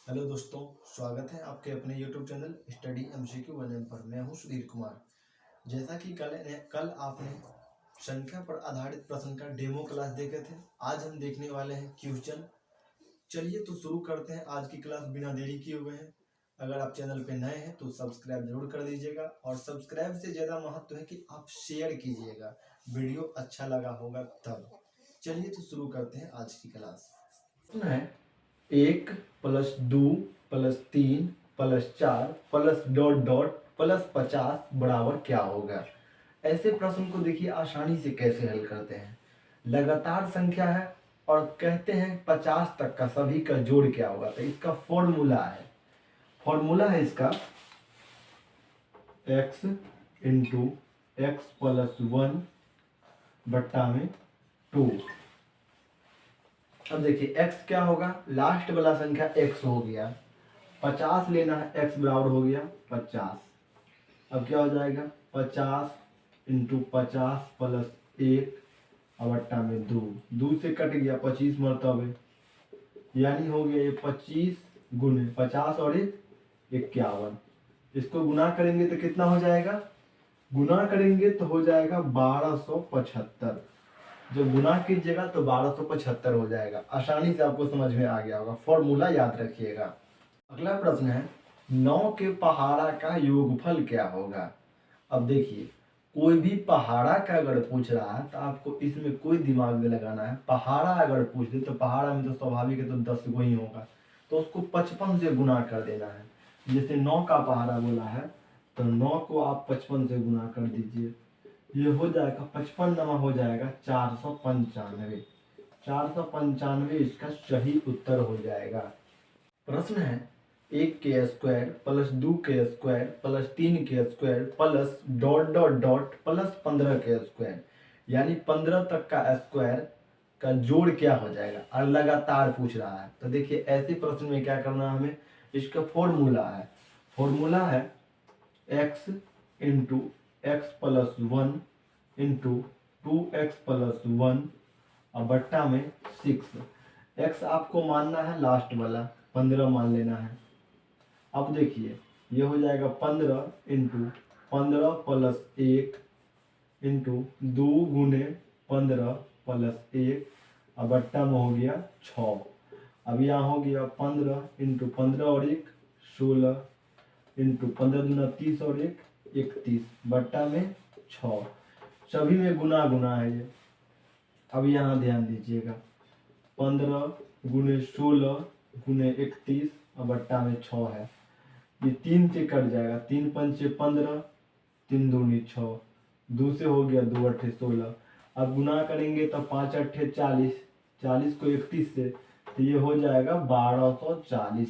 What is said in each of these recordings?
Hello दोस्तों, स्वागत है आपके अपने YouTube channel study MCQ 1M पर। मैं हूं सुधीर कुमार। जैसा कि कल आपने संख्या पर आधारित प्रश्न का डेमो क्लास देखे थे, आज हम देखने वाले हैं क्वेश्चन। चलिए तो शुरू करते हैं आज की क्लास बिना देरी किए हुए हैं। अगर आप चैनल पे नए हैं तो सब्सक्राइब जरूर कर दीजिएगा, और सब्सक्राइब से ज़्यादा महत्व है कि आप शेयर कीजिएगा, वीडियो अच्छा लगा होगा तब। चलिए तो शुरू करते हैं आज की क्लास। है 1 + 2 + 3 + 4 + ... + 50 बराबर क्या होगा। ऐसे प्रश्न को देखिए आसानी से कैसे हल करते हैं। लगातार संख्या है और कहते हैं 50 तक का सभी का जोड़ क्या होगा, तो इसका फॉर्मूला है इसका x × x + 1 बट्टा में 2। अब देखिए x क्या होगा, लास्ट वाला संख्या x हो गया, 50 लेना है, x बराबर हो गया 50। अब क्या हो जाएगा 50 × 50 + 1 बट्टा में 2। 2 से कट गया 25 मरतबे, यानी हो गया ये 25 × 50 और 1 51। इसको गुना करेंगे तो कितना हो जाएगा, गुना करेंगे तो हो जाएगा 1275। जब गुना कीजिएगा तो 1275 हो जाएगा। आसानी से आपको समझ में आ गया होगा, फॉर्मूला याद रखिएगा। अगला प्रश्न है 9 के पहाड़ा का योगफल क्या होगा। अब देखिए कोई भी पहाड़ा का अगर पूछ रहा है तो आपको इसमें कोई दिमाग नहीं लगाना है। पहाड़ा अगर पूछ दे तो पहाड़ा में तो स्वाभाविक है तो 10 गो ही होगा, तो उसको 55 से गुना कर देना है। जैसे 9 का पहाड़ा बोला है तो 9 को आप 55 से गुना कर दीजिए, ये हो जाएगा 55 नमा हो जाएगा 495। 495 इसका सही उत्तर हो जाएगा। प्रश्न है 1 के स्क्वायर + 2 के स्क्वायर + 3 के स्क्वायर + ... + 15 के स्क्वायर, यानी 15 तक का स्क्वायर का जोड़ क्या हो जाएगा, और लगातार पूछ रहा है। तो देखिए ऐसे प्रश्न में क्या करना है हमें, इसका फॉर्मूला है x × x + 1 × 2x + 1 और बट्टा में 6। x आपको मानना है लास्ट वाला, 15 मान लेना है। अब देखिए ये हो जाएगा 15 × 15 + 1 × 2 × 15 + 1 और बट्टा में हो गया 6। अब यहाँ हो गया 15 × 15 और 1 16 × 15 दूना 30 और 1 31 बट्टा में 6। सभी में गुना है ये। अब यहाँ ध्यान दीजिएगा 15 × 16 × 31 और बट्टा में 6 है, ये 3 से कट जाएगा, 3 पंचे 15 3 दूनी 6, 2 से हो गया 2 अट्ठे 16। अब गुना करेंगे तो 5 अट्ठे 40, 40 को 31 से, तो ये हो जाएगा 1240।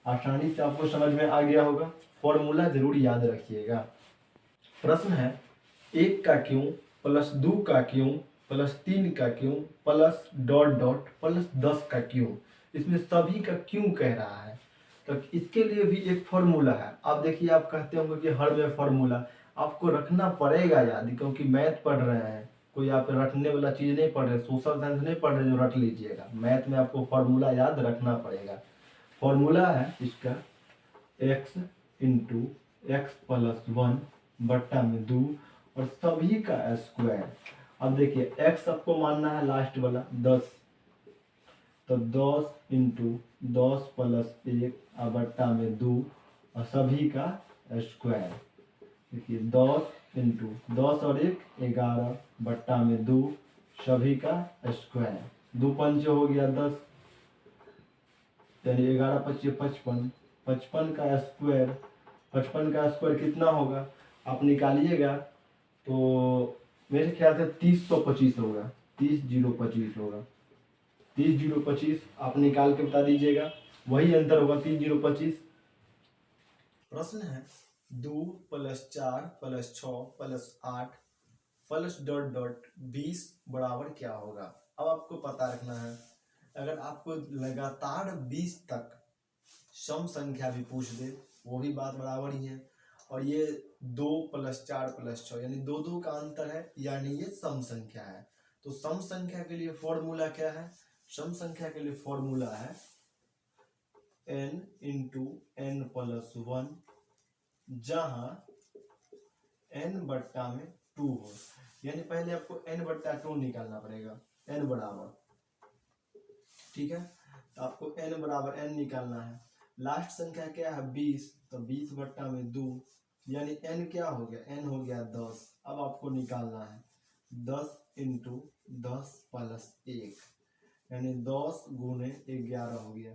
आसानी से आपको समझ में आ गया होगा, फॉर्मूला जरूर याद रखिएगा। प्रश्न है 1 का क्यों + 2 का क्यों + 3 का क्यों + ... + 10 का क्यों। इसमें सभी का क्यों कह रहा है, तो इसके लिए भी एक फॉर्मूला है। आप देखिए आप कहते होंगे कि हर में फॉर्मूला आपको रखना पड़ेगा याद, क्योंकि मैथ पढ़ रहे हैं, कोई आप रटने वाला चीज़ नहीं पढ़ रहे, सोशल साइंस नहीं पढ़ रहे जो रट लीजिएगा। मैथ में आपको फॉर्मूला याद रखना पड़ेगा। फॉर्मूला है इसका x × x + 1 बट्टा में 2 और सभी का स्क्वायर। अब देखिए x आपको मानना है लास्ट वाला 10, तो 10 × 10 + 1 बट्टा में 2 और सभी का स्क्वायर। देखिए 10 × 10 और 1 11 बट्टा में 2 सभी का स्क्वायर। 2 पंचे हो गया 10, यानी 11 पच्चे 55, 55 का स्क्वायर। 55 का स्क्वायर कितना होगा आप निकालिएगा तो मेरे ख्याल से 3025 होगा, 30025 होगा। 30025 आप निकाल के बता दीजिएगा, वही अंतर होगा 3025। प्रश्न है 2 + 4 + 6 + 8 + ... 20 बराबर क्या होगा। अब आपको पता रखना है, अगर आपको लगातार 20 तक सम संख्या भी पूछ दे वो भी बात बराबर ही है, और ये 2 + 4 + 6 यानी 2 का अंतर है, यानी ये सम संख्या है। तो सम संख्या के लिए फॉर्मूला क्या है, सम संख्या के लिए फॉर्मूला है n इंटू n प्लस 1, जहां n बट्टा में 2 हो। यानी पहले आपको n बट्टा 2 निकालना पड़ेगा, n बराबर, ठीक है। तो आपको n बराबर n निकालना है। लास्ट संख्या क्या है 20, तो 20 बट्टा में 2, यानी n क्या हो गया, n हो गया 10। अब आपको निकालना है 10 इंटू 10 प्लस 1, यानी 10 गुने 11 हो गया,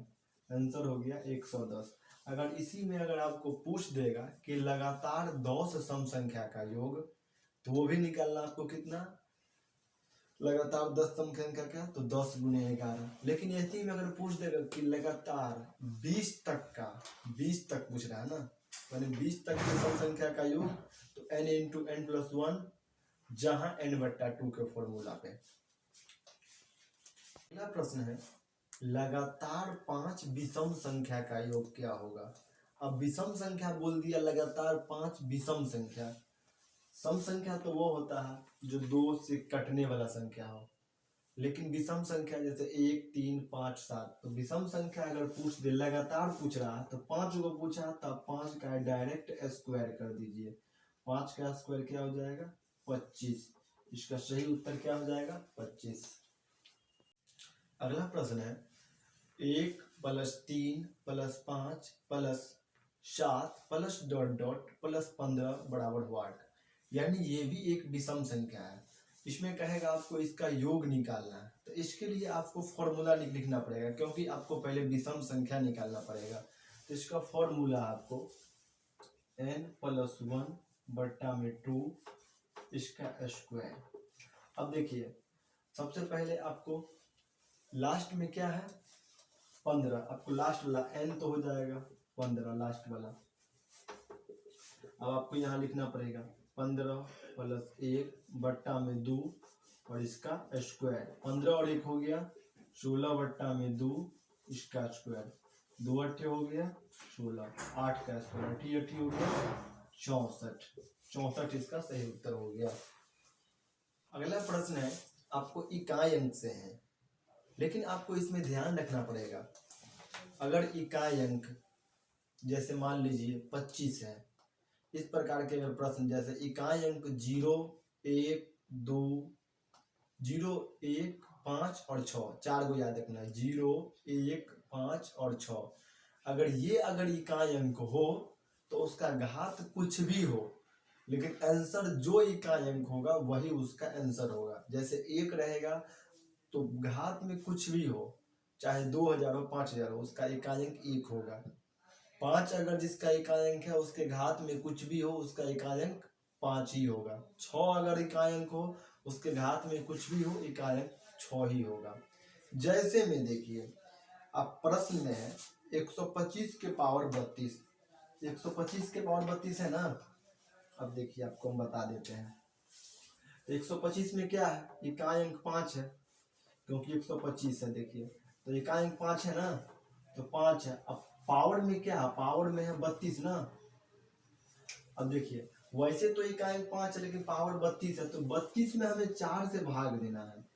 आंसर हो गया 110। अगर इसी में अगर आपको पूछ देगा कि लगातार 10 सम संख्या का योग, तो वो भी निकालना आपको कितना, लगातार 10 सम संख्या का, तो 10 गुने 11। लेकिन इसी में अगर पूछ देगा कि लगातार 20 तक का, 20 तक पूछ रहा है ना, यानी 20 तक की सम संख्या का योग, तो n इंटू n प्लस 1, जहां n बट्टा 2 के फॉर्मूला पे। अगला प्रश्न है लगातार 5 विषम संख्या का योग क्या होगा। अब विषम संख्या बोल दिया, लगातार 5 विषम संख्या। सम संख्या तो वो होता है जो 2 से कटने वाला संख्या हो, लेकिन विषम संख्या जैसे 1 3 5 7, तो विषम संख्या अगर पूछ दे, लगातार पूछ रहा है, तो 5 को पूछा तब 5 का डायरेक्ट स्क्वायर कर दीजिए। 5 का स्क्वायर क्या हो जाएगा 25। इसका सही उत्तर क्या हो जाएगा 25। अगला प्रश्न है 1 plus 3 plus 5 plus 7 plus dot dot plus 15 बराबर व्हाट। यानी ये भी एक विषम संख्या है। इसमें कहेगा आपको इसका योग निकालना है, तो इसके लिए आपको फॉर्मूला लिखना पड़ेगा, क्योंकि आपको पहले विषम संख्या निकालना पड़ेगा। तो इसका फॉर्मूला आपको n प्लस 1 बट्टा में 2 इसका स्क्वायर। अब देखिए सबसे पहले आपको लास्ट में क्या है 15, आपको लास्ट वाला n तो हो जाएगा 15 लास्ट वाला। अब आपको यहाँ लिखना पड़ेगा 15 प्लस 1 बट्टा में 2 और इसका स्क्वायर। 15 और 1 हो गया 16 बट्टा में 2 इसका स्क्वायर। 2 अट्ठे हो गया 16, 8 का स्क्वायर, 8 8 हो गया 64। 64 इसका सही उत्तर हो गया। अगला प्रश्न है आपको इकाई अंक से है, लेकिन आपको इसमें ध्यान रखना पड़ेगा। अगर इकाई अंक जैसे मान लीजिए 25 है, इस प्रकार के अगर प्रश्न जैसे इकाई अंक 0 1 2 0 1 5 और 6, 4 को याद रखना है 0 1 5 और 6। अगर इकाई अंक हो तो उसका घात कुछ भी हो, लेकिन आंसर जो इकाई अंक होगा वही उसका आंसर होगा। जैसे 1 रहेगा तो घात में कुछ भी हो, चाहे 2000 हो 5000 हो, उसका इकाई अंक 1 होगा। 5 अगर जिसका इकाई अंक है उसके घात में कुछ भी हो, उसका इकाई अंक 5 ही होगा। 6 अगर इकाई अंक हो उसके घात में कुछ भी हो, इकाई अंक 6 ही होगा। जैसे में देखिए अब प्रश्न में है 125 के पावर 32, 125 के पावर 32 है ना। अब देखिए आपको हम बता देते हैं, 125 में क्या है इकाई अंक 5 है, क्योंकि 125 है। देखिए तो इकाई अंक 5 है ना, तो 5 है। अब पावर में क्या है, पावर में है 32 ना। अब देखिए वैसे तो इकाई अंक 5 है, लेकिन पावर 32 है, तो 32 में हमें 4 से भाग देना है।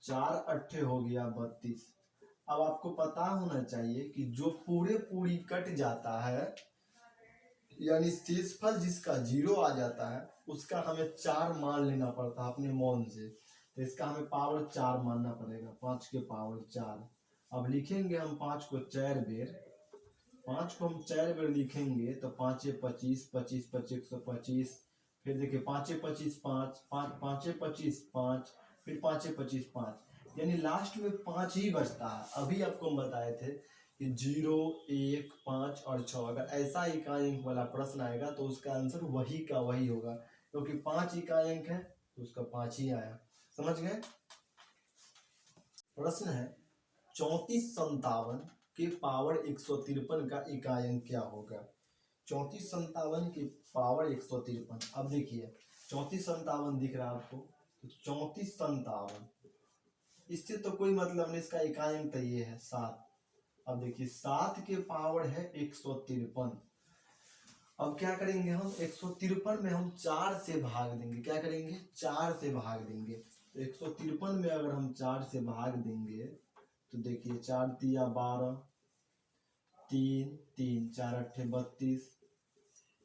4 अट्ठे हो गया 32। अब आपको पता होना चाहिए कि जो पूरी कट जाता है, यानी शेषफल जिसका 0 आ जाता है, उसका हमें 4 मान लेना पड़ता है अपने मौन से। तो इसका हमें पावर 4 मानना पड़ेगा, 5 के पावर 4। अब लिखेंगे हम 5 को 4 बेर, 5 को हम 4 बेर लिखेंगे तो 5 25, 25 25 125। फिर देखिए 5 25 5, 5 25 5, फिर 5 25 5, यानी लास्ट में 5 ही बचता है। अभी आपको हम बताए थे कि 0 1 5 और 6 अगर ऐसा इकाई अंक वाला प्रश्न आएगा तो उसका आंसर वही का वही होगा, क्योंकि 5 इकाई अंक है तो उसका 5 ही आया। समझ गए। प्रश्न है 3457 के पावर 153 का इकाई अंक क्या होगा। 3457 की पावर 153। अब देखिए 3457 दिख रहा है आपको, तो 3457 इससे तो कोई मतलब नहीं, इसका इकाई अंक तो ये है 7। अब देखिए 7 के पावर है 153। अब क्या करेंगे हम 153 में हम 4 से भाग देंगे। क्या करेंगे 4 से भाग देंगे। तो 153 में अगर हम 4 से भाग देंगे तो देखिए 4 तिया 12, 3 3 4 अट्ठे 32,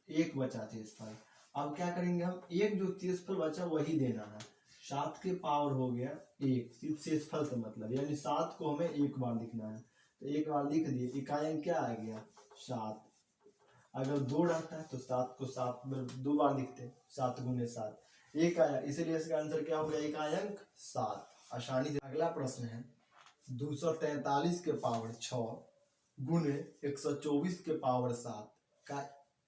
एक बचा शेषफल। अब क्या करेंगे हम, एक जो शेषफल बचा वही देना है। 7 के पावर हो गया 1, सिर्फ शेषफल से मतलब, यानी 7 को हमें एक बार लिखना है, तो एक बार लिख दिए। इकाई अंक क्या आ गया 7। अगर 2 रहता है तो 7 को 7 2 बार लिखते, 7 गुने 7 एक आया, इसीलिए इसका आंसर क्या हो गया, इकाई अंक 7। आसानी से। अगला प्रश्न है 243 के पावर 6 गुने 124 के पावर 7 का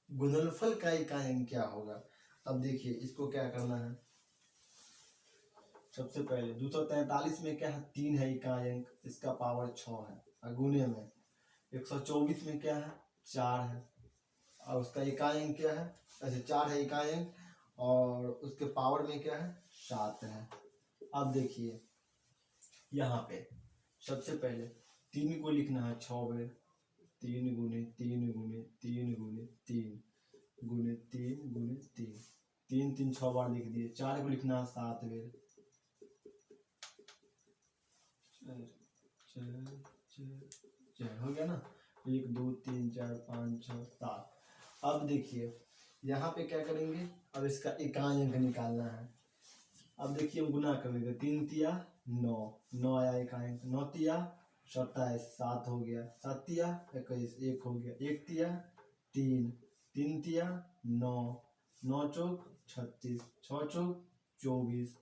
गुणनफल का इकाई अंक क्या होगा। अब देखिए इसको क्या करना है, सबसे पहले 243 में क्या है 3 है इकाई अंक, इसका पावर 6 है, और गुने में 124 में क्या है 4 है, और उसका इकाई अंक क्या है, ऐसे 4 है इकाई अंक, और उसके पावर में क्या है 7 है। अब देखिए यहाँ पे सबसे पहले 3 को लिखना है 6 बेर, 3 गुने 3 गुने 3 गुने 3 गुने 3 गुने 3, 3 3 6 बार लिख दिए। 4 को लिखना है 7 बेर, 4 हो गया ना, 1 2 3 4 5 6 7। अब देखिए यहाँ पे क्या करेंगे, अब इसका इकाई अंक निकालना है। अब देखिए हम गुना करेंगे, 3 तिया 9, 9 आया इकाई अंक, 9 तिया 27, 7 हो गया, 7 तिया 21, 1 हो गया, 1 तिया 3, 3 तिया 9, 9 चौक 36, 6 चौक 24,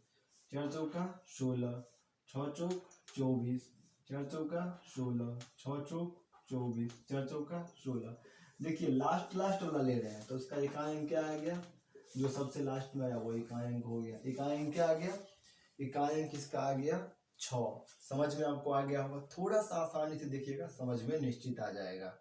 4 चौका 16, 6 चौक 24, 4 चौका 16, 6 चौक 24, 4 चौका 16। देखिए लास्ट वाला ले रहे हैं तो उसका इकाई अंक क्या आ गया, जो सबसे लास्ट में आया वो इकाई अंक हो गया। इकाई अंक क्या आ गया, इकाई अंक किसका आ गया 6। समझ में आपको आ गया होगा, थोड़ा सा आसानी से देखिएगा, समझ में निश्चित आ जाएगा।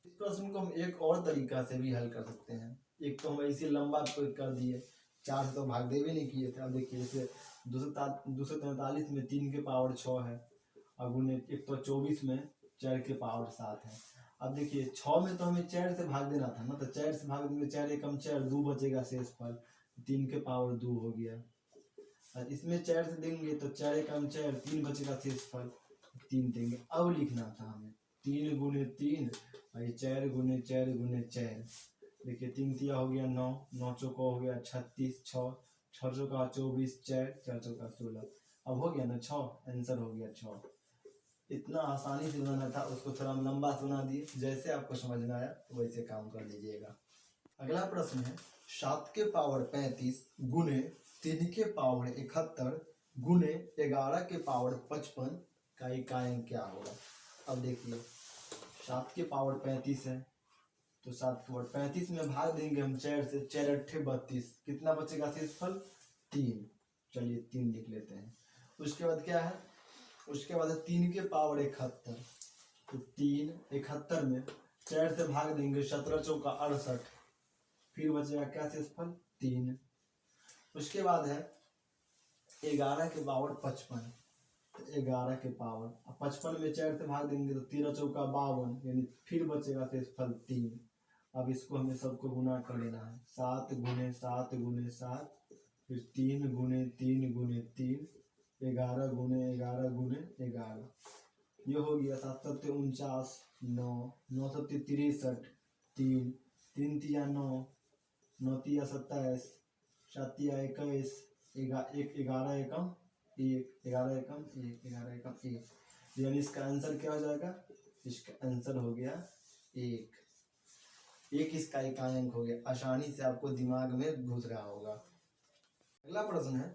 इस प्रश्न को हम एक और तरीका से भी हल कर सकते हैं। एक तो हम ऐसे लंबा कर दिए, 4 से तो भाग दे भी नहीं किए थे। अब देखिए जैसे 243 में 3 के पावर 6 है, और गुने 124 में 4 के पावर 7 है। अब देखिए 6 में तो हमें 4 से भाग देना था ना, तो 4 से भाग देंगे, 4 एकम 4, 2 बचेगा शेषफल, 3 के पावर 2 हो गया। और इसमें 4 से देंगे तो 4 एकम 4, 3 बचेगा शेषफल, 3 देंगे। अब लिखना था हमें 3 गुने 3, और 4 गुने 4 गुने 4। देखिए 3 तिया हो गया 9, 9 चौका हो गया 36, 6 6 चौका 24, 4 4 चौका 16। अब हो गया ना 6, आंसर हो गया 6। इतना आसानी से बनाना था, उसको थोड़ा हम लंबा से बना दिए, जैसे आपको समझ में आया वैसे काम कर लीजिएगा। अगला प्रश्न है 7 के पावर 35 गुने 3 के पावर 71 गुने 11 के पावर 55 का इकाई अंक क्या होगा। अब देखिए 7 के पावर 35 है, तो 7 के पावर 35 में भाग देंगे हम 4 से, 4 अट्ठे 32, कितना बचेगा शेषफल 3। चलिए 3 लिख लेते हैं। उसके बाद क्या है, उसके बाद 3 के पावर 71, तो 3 71 में 4 से भाग देंगे, 17 चौका 68, फिर बचेगा क्या शेषफल 3। उसके बाद है 11 के पावर 55, तो 11 के पावर 55 में 4 से भाग देंगे तो 13 चौका 52, यानी फिर बचेगा शेषफल 3। अब इसको हमें सबको गुना कर लेना है, 7 गुने 7 गुने 7, फिर 3 गुने 3 गुने 3, 11 गुने 11 गुने 11। ये हो गया 7 सत्ते 49, 9 9 सत्ते 63, 3 3 तिया 9, 9 तिया 27, 7 तिया 21, 11 एकम 1, 11 एकम 1, 11 एकम 1, यानी इसका आंसर क्या हो जाएगा, इसका आंसर हो गया 1। इसका इकाई अंक हो गया, आसानी से आपको दिमाग में घुस रहा होगा। अगला प्रश्न है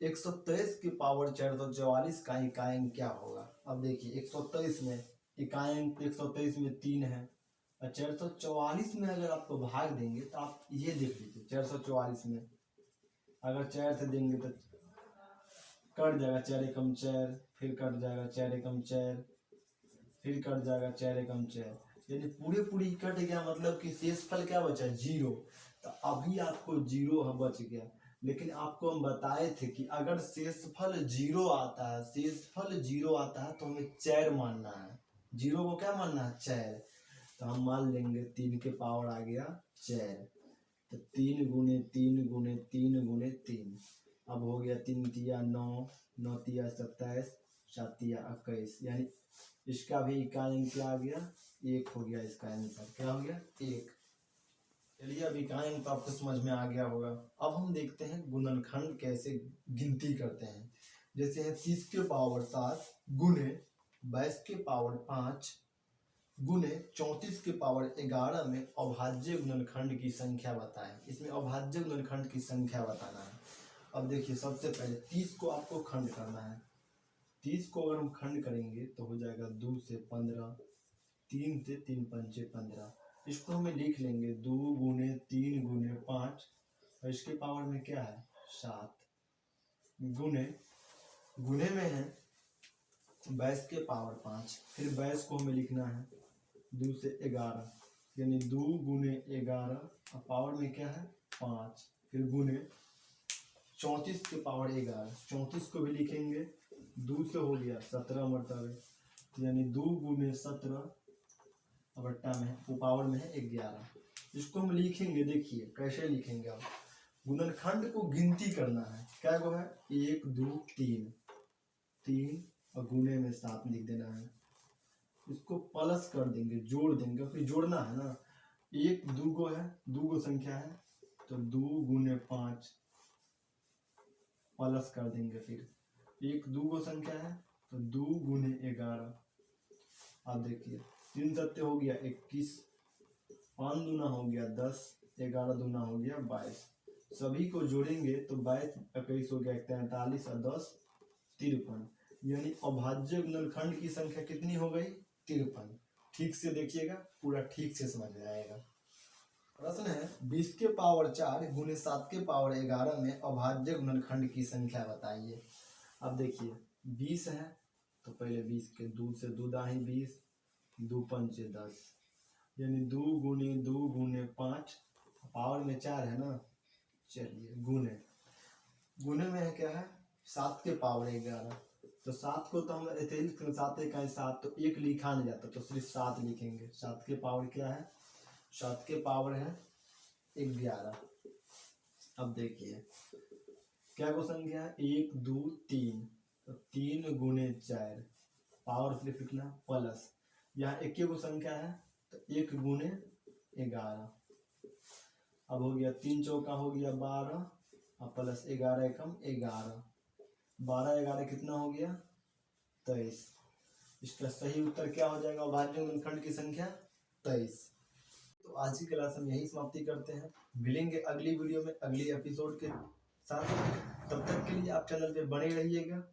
123 की पावर 444 का इकाई अंक क्या होगा। अब देखिए 123 में इकाई अंक 123 में 3 है, और 444 में अगर आपको भाग देंगे तो आप ये देख लीजिए 444 में अगर 4 से देंगे तो कट जाएगा 4 एकम 4, फिर कट जाएगा 4 एकम 4, फिर कट जाएगा 4 एकम 4, यानी पूरी कट गया, मतलब कि शेषफल क्या बचा 0। तो अभी आपको 0 बच गया, लेकिन आपको हम बताए थे कि अगर शेषफल 0 आता है, शेषफल 0 आता है तो हमें 4 मानना है, 0 को क्या मानना है 4। तो हम मान लेंगे 3 के पावर आ गया 4, तो 3 गुने 3 गुने 3 गुने 3। अब हो गया 3 तिया 9, 9 तिया 27, 7 तिया 21, यानी इसका भी इकाई अंक क्या आ गया, 1 हो गया। इसका आंसर क्या हो गया, 1। चलिए अब इकाई अंक तो आपको समझ में आ गया होगा। अब हम देखते हैं गुणनखंड कैसे गिनती करते हैं। जैसे है 30 के पावर 7 गुने 22 के पावर 5 गुने 34 के पावर 11 में अभाज्य गुणनखंड की संख्या बताएं। इसमें अभाज्य गुणनखंड की संख्या बताना है। अब देखिए सबसे पहले 30 को आपको खंड करना है। 30 को अगर हम खंड करेंगे तो हो जाएगा 2 से 15, 3 से 3 पंचे 15। इसको हमें लिख लेंगे 2 गुने 3 गुने 5 और इसके पावर में क्या है 7 गुने गुने में है 22 के पावर 5। फिर 22 को हमें लिखना है 2 से 11 यानी 2 गुने 11 और पावर में क्या है 5। फिर गुने 34 के पावर 11, 34 को भी लिखेंगे 2 से हो गया 17 मरतबे यानी 2 गुने 17 और बट्टा में वो पावर में है 11। इसको हम लिखेंगे, देखिए कैसे लिखेंगे। अब गुणनखंड को गिनती करना है, क्या गो है 1 2 3 3 और गुने में 7 लिख देना है। इसको प्लस कर देंगे, जोड़ देंगे, फिर जोड़ना है ना। 1 2 गो है, 2 गो संख्या है तो 2 गुने 5 प्लस कर देंगे। फिर 1 2 गो संख्या है तो 2 गुने 11। अब देखिए 3 सत्ते हो गया 21, 5 दूना हो गया 10, 11 दूना हो गया 22। सभी को जोड़ेंगे तो 22 21 हो गया 43 और 10 53। यानी अभाज्य गुणनखंड की संख्या कितनी हो गई 53। ठीक से देखिएगा, पूरा ठीक से समझ में आएगा। प्रश्न है 20 के पावर 4 गुने 7 के पावर 11 में अभाज्य गुणनखंड की संख्या बताइए। अब देखिए 20 है तो पहले 20 के 2 से 2 दाही 20, 2 पंचे 10 यानी 2 गुने 5 पावर में 4 है ना। चलिए गुने गुने में है क्या है 7 के पावर 11। तो 7 को तो हम ऐसे ही 7 का 7 तो 1 लिखा नहीं जाता तो सिर्फ 7 लिखेंगे। 7 के पावर क्या है 7 के पावर है 11। अब देखिए क्या को संख्या है 1 2 3 तो 3 गुने 4 पावर सिर्फ लिखना प्लस। यहाँ 1 को संख्या है तो 1 गुने 11। अब हो गया 3 चौका हो गया 12 और प्लस 11 एकम 11, 12 11 कितना हो गया 23। इसका सही उत्तर क्या हो जाएगा अभाज्य गुणनखंड की संख्या 23। तो आज की क्लास हम यही समाप्ति करते हैं। मिलेंगे अगली वीडियो में अगली एपिसोड के साथ। तब तक के लिए आप चैनल पे बने रहिएगा।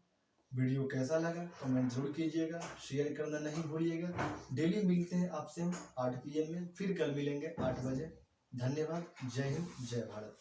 वीडियो कैसा लगा कमेंट जरूर कीजिएगा, शेयर करना नहीं भूलिएगा। डेली मिलते हैं आपसे हम 8 PM में, फिर कल मिलेंगे 8 बजे। धन्यवाद। जय हिंद, जय भारत।